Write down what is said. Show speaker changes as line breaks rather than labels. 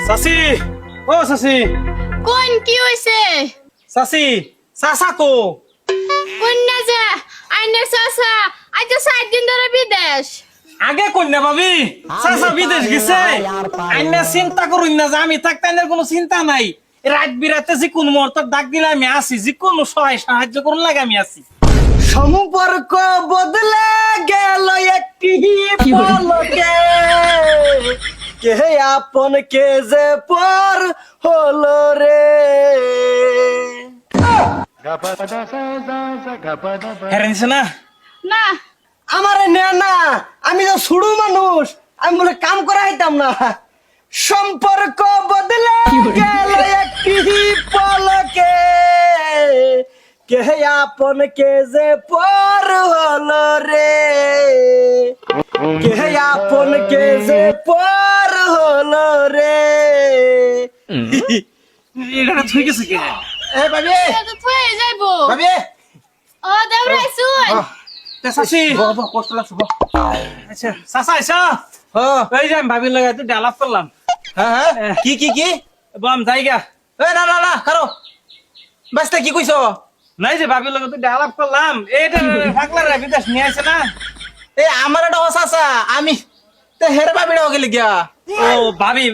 চাচি ও চাচি
কোন কি হইছে
চাচি চাচা কো
কোন না যা আইনে চাচা আজ 7 দিন ধরে বিদেশ
আগে কন্যা ভাবি চাচা বিদেশ গেছে আইনা চিন্তা করুন না যে আমি থাকতে আইনের কোনো চিন্তা নাই রাত বিরাতে যে কোন মুহূর্তে ডাক দিলে আমি আসি যে কোনো সহায় সাহায্য করুন লাগে আমি আসি
সম্পর্ক বদলে গেল একটি পলকে কে আপন কে যে পর হলো রে।
হেরেন দিছে না
না
আমারে নে না, আমি তো শুরু মানুষ, আমি বলে কাম করা হইতাম না। সম্পর্ক বদলে গেল একটি পলকে কে আপন কে যে পর হলো রে, কে আপন কে যে পর হলো রে।
এটা থই গেছে কে
এ ভাবি
এটা তো থয়ে যাইবো
ভাবি
ও দাঁড়াইছুন
তে চাচি
কষ্ট লাগছে।
আচ্ছা চাচা আইসা
হ্যাঁ
এই যে আমি ভাবির লাগে তুই ডালাপ করলাম
হ্যাঁ কি কি কি
বম জায়গা
এ না না না কারো বাস্তা কি কইছো?
নাই যে ভাবির লাগে তুই ডালাপ করলাম এইটা ফাকলা রে বিদেশ নিয়ে আসে না
এ আমার এটা হসাসা আমি তে হেরে ভাবিটা গেলি গিয়া
ও ভাবি